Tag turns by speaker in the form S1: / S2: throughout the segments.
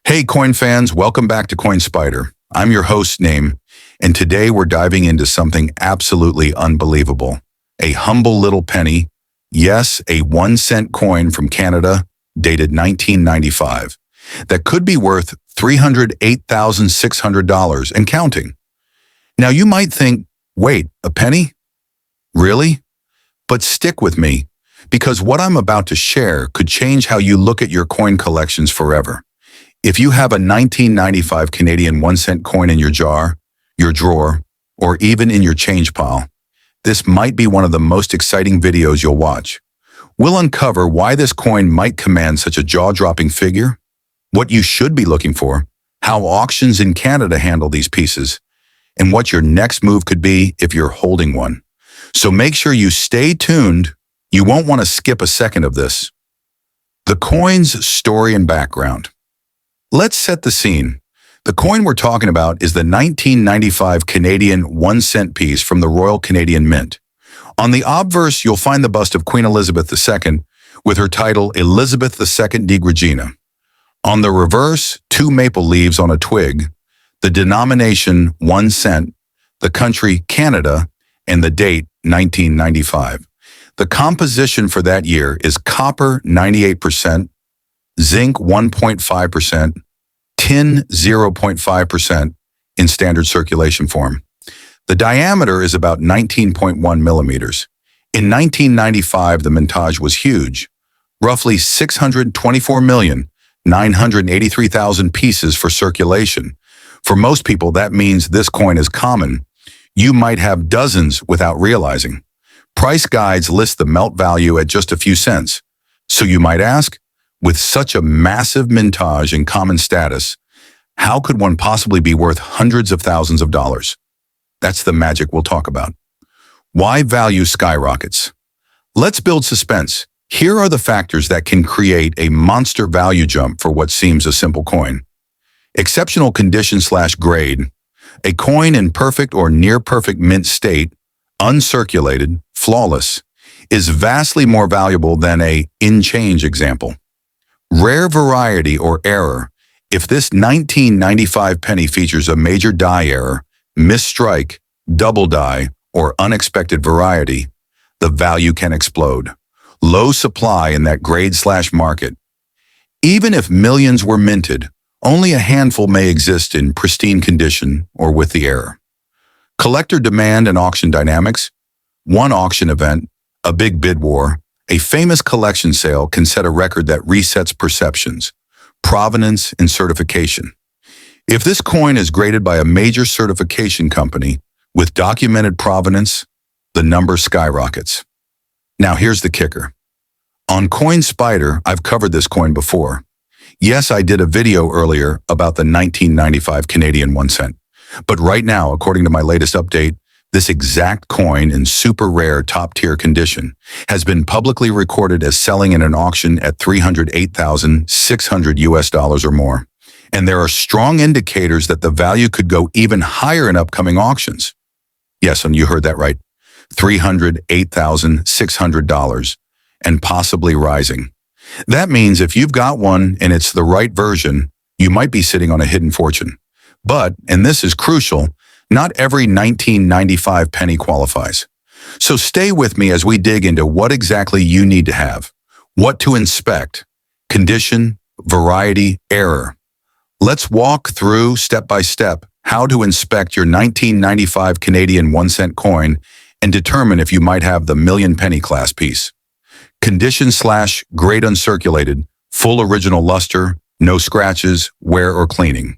S1: Hey coin fans, welcome back to Coin Spyder. I'm your host, Name, and today we're diving into something absolutely unbelievable. A humble little penny, yes, a 1-cent coin from Canada, dated 1995, that could be worth $308,600 and counting. Now you might think, wait, a penny? Really? But stick with me, because what I'm about to share could change how you look at your coin collections forever. If you have a 1995 Canadian 1-cent coin in your jar, your drawer, or even in your change pile, this might be one of the most exciting videos you'll watch. We'll uncover why this coin might command such a jaw-dropping figure, what you should be looking for, how auctions in Canada handle these pieces, and what your next move could be if you're holding one. So make sure you stay tuned. You won't want to skip a second of this. The coin's story and background. Let's set the scene. The coin we're talking about is the 1995 Canadian 1-cent piece from the Royal Canadian Mint. On the obverse, you'll find the bust of Queen Elizabeth II with her title Elizabeth II de Regina. On the reverse, 2 maple leaves on a twig, the denomination 1 cent, the country Canada, and the date 1995. The composition for that year is copper 98%, zinc 1.5%, tin 0.5% in standard circulation form. The diameter is about 19.1 millimeters. In 1995, the mintage was huge, roughly 624,983,000 pieces for circulation. For most people, that means this coin is common. You might have dozens without realizing. Price guides list the melt value at just a few cents. So you might ask, with such a massive mintage and common status, how could one possibly be worth hundreds of thousands of dollars? That's the magic we'll talk about. Why value skyrockets? Let's build suspense. Here are the factors that can create a monster value jump for what seems a simple coin. Exceptional condition/grade. A coin in perfect or near perfect mint state, uncirculated, flawless, is vastly more valuable than a in-change example. Rare variety or error. If this 1995 penny features a major die error, misstrike, double die, or unexpected variety, the value can explode. Low supply in that grade/market. Even if millions were minted, only a handful may exist in pristine condition or with the error. Collector demand and auction dynamics. One auction event, a big bid war, a famous collection sale can set a record that resets perceptions, provenance, and certification. If this coin is graded by a major certification company with documented provenance, the number skyrockets. Now here's the kicker. On Coin Spyder, I've covered this coin before. Yes, I did a video earlier about the 1995 Canadian 1 cent. But right now, according to my latest update, this exact coin in super rare top-tier condition has been publicly recorded as selling in an auction at $308,600 or more. And there are strong indicators that the value could go even higher in upcoming auctions. Yes, and you heard that right. $308,600 and possibly rising. That means if you've got one and it's the right version, you might be sitting on a hidden fortune. But, and this is crucial, not every 1995 penny qualifies. So stay with me as we dig into what exactly you need to have, what to inspect, condition, variety, error. Let's walk through step by step how to inspect your 1995 Canadian 1-cent coin and determine if you might have the million penny class piece. Condition/grade uncirculated, full original luster, no scratches, wear or cleaning.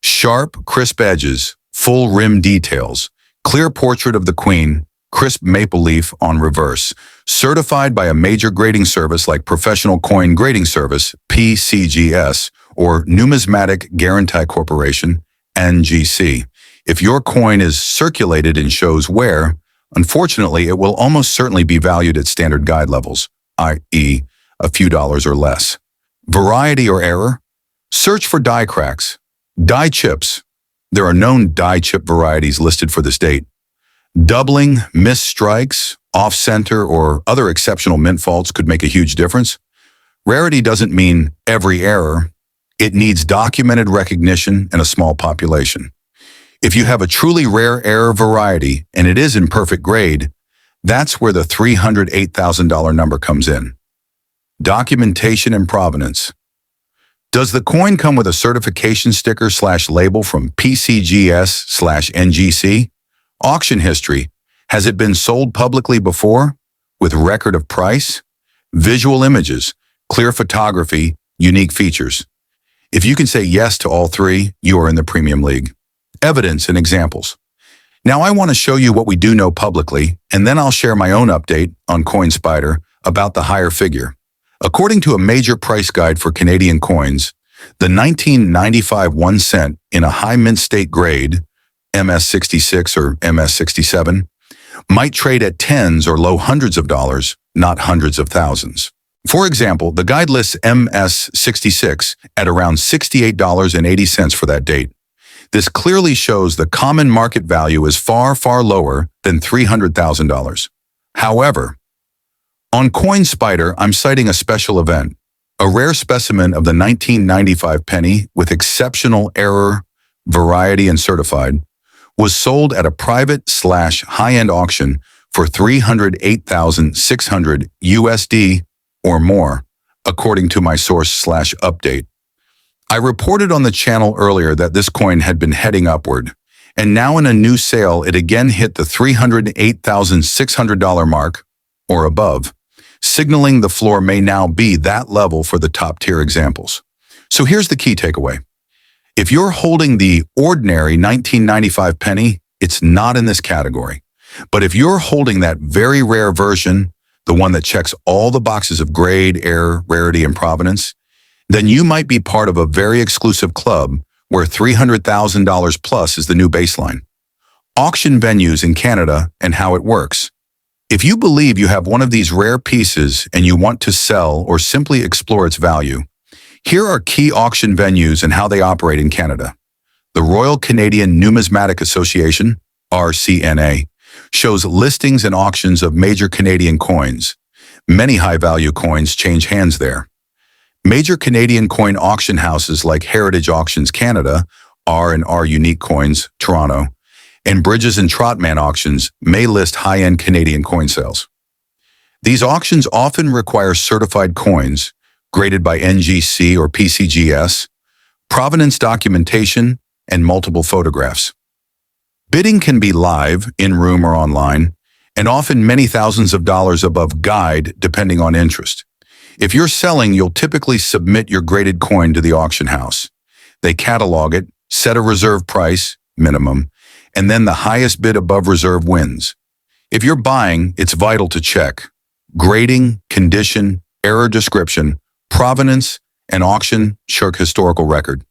S1: Sharp, crisp edges, full rim details, clear portrait of the queen, crisp maple leaf on reverse, certified by a major grading service like Professional Coin Grading Service, PCGS, or Numismatic Guarantee Corporation, NGC. If your coin is circulated and shows wear, unfortunately, it will almost certainly be valued at standard guide levels, i.e., a few dollars or less. Variety or error? Search for die cracks, die chips. There are known die chip varieties listed for this date. Doubling, missed strikes, off-center, or other exceptional mint faults could make a huge difference. Rarity doesn't mean every error. It needs documented recognition and a small population. If you have a truly rare error variety and it is in perfect grade, that's where the $308,000 number comes in. Documentation and provenance. Does the coin come with a certification sticker/label from PCGS/NGC? Auction history. Has it been sold publicly before? With record of price? Visual images, clear photography, unique features. If you can say yes to all three, you are in the premium league. Evidence and examples. Now I want to show you what we do know publicly, and then I'll share my own update on Coin Spyder about the higher figure. According to a major price guide for Canadian coins, the 1995 1 cent in a high mint state grade, MS66 or MS67, might trade at tens or low hundreds of dollars, not hundreds of thousands. For example, the guide lists MS66 at around $68.80 for that date. This clearly shows the common market value is far, far lower than $300,000. However, on Coin Spyder, I'm citing a special event. A rare specimen of the 1995 penny with exceptional error, variety, and certified was sold at a private/high-end auction for $308,600 USD or more, according to my source/update. I reported on the channel earlier that this coin had been heading upward, and now in a new sale it again hit the $308,600 mark or above, signaling the floor may now be that level for the top-tier examples. So here's the key takeaway. If you're holding the ordinary 1995 penny, it's not in this category. But if you're holding that very rare version, the one that checks all the boxes of grade, error, rarity, and provenance, then you might be part of a very exclusive club where $300,000 plus is the new baseline. Auction venues in Canada and how it works. If you believe you have one of these rare pieces and you want to sell or simply explore its value, here are key auction venues and how they operate in Canada. The Royal Canadian Numismatic Association, RCNA, shows listings and auctions of major Canadian coins. Many high-value coins change hands there. Major Canadian coin auction houses like Heritage Auctions Canada, R&R Unique Coins, Toronto, and Bridges and Trotman Auctions may list high-end Canadian coin sales. These auctions often require certified coins, graded by NGC or PCGS, provenance documentation, and multiple photographs. Bidding can be live, in-room or online, and often many thousands of dollars above guide depending on interest. If you're selling, you'll typically submit your graded coin to the auction house. They catalog it, set a reserve price, minimum, and then the highest bid above reserve wins. If you're buying, it's vital to check grading, condition, error description, provenance, and auction historical record.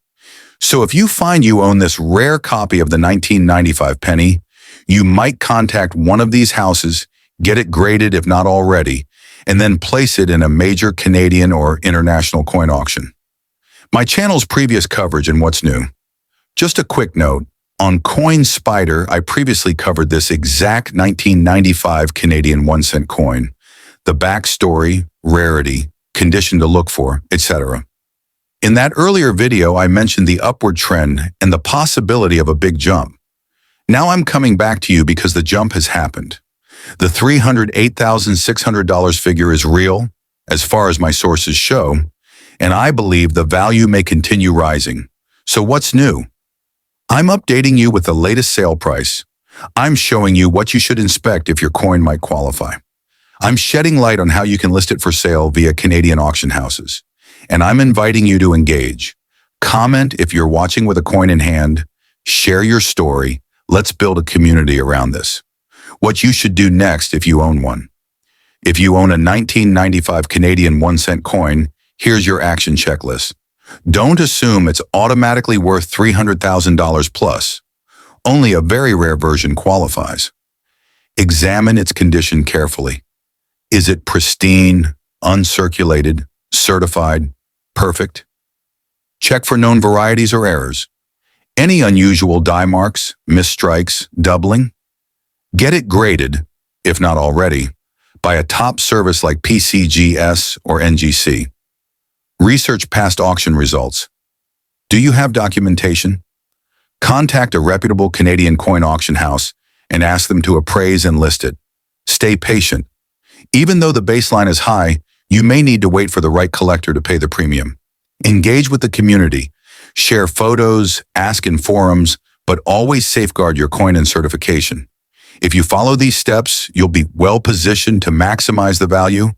S1: So if you find you own this rare copy of the 1995 penny, you might contact one of these houses, get it graded if not already, and then place it in a major Canadian or international coin auction. My channel's previous coverage and what's new. Just a quick note, on Coin Spyder, I previously covered this exact 1995 Canadian 1 cent coin, the backstory, rarity, condition to look for, etc. In that earlier video, I mentioned the upward trend and the possibility of a big jump. Now I'm coming back to you because the jump has happened. The $308,600 figure is real, as far as my sources show, and I believe the value may continue rising. So what's new? I'm updating you with the latest sale price. I'm showing you what you should inspect if your coin might qualify. I'm shedding light on how you can list it for sale via Canadian auction houses. And I'm inviting you to engage. Comment if you're watching with a coin in hand. Share your story. Let's build a community around this. What you should do next if you own one. If you own a 1995 Canadian 1 cent coin, here's your action checklist. Don't assume it's automatically worth $300,000 plus. Only a very rare version qualifies. Examine its condition carefully. Is it pristine, uncirculated, certified, perfect? Check for known varieties or errors. Any unusual die marks, misstrikes, doubling? Get it graded, if not already, by a top service like PCGS or NGC. Research past auction results. Do you have documentation? Contact a reputable Canadian coin auction house and ask them to appraise and list it. Stay patient. Even though the baseline is high, you may need to wait for the right collector to pay the premium. Engage with the community. Share photos, ask in forums, but always safeguard your coin and certification. If you follow these steps, you'll be well positioned to maximize the value,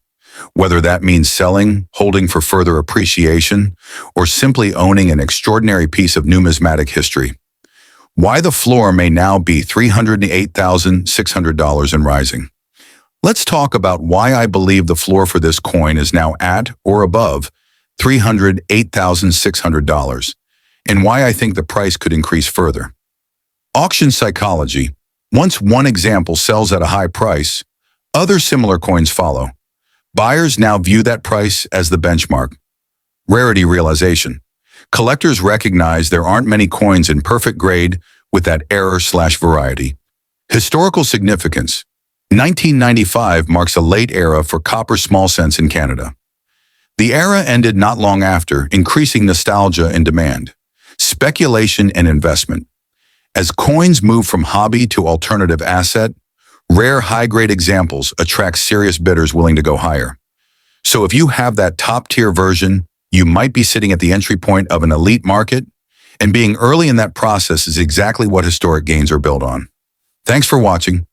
S1: whether that means selling, holding for further appreciation, or simply owning an extraordinary piece of numismatic history. Why the floor may now be $308,600 and rising. Let's talk about why I believe the floor for this coin is now at or above $308,600, and why I think the price could increase further. Auction psychology. Once one example sells at a high price, other similar coins follow. Buyers now view that price as the benchmark. Rarity realization. Collectors recognize there aren't many coins in perfect grade with that error/variety. Historical significance. 1995 marks a late era for copper small cents in Canada. The era ended not long after, increasing nostalgia and demand, speculation and investment. As coins move from hobby to alternative asset, rare high-grade examples attract serious bidders willing to go higher. So if you have that top-tier version, you might be sitting at the entry point of an elite market, and being early in that process is exactly what historic gains are built on. Thanks for watching.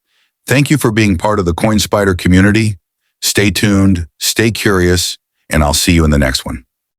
S1: Thank you for being part of the Coin Spyder community. Stay tuned, stay curious, and I'll see you in the next one.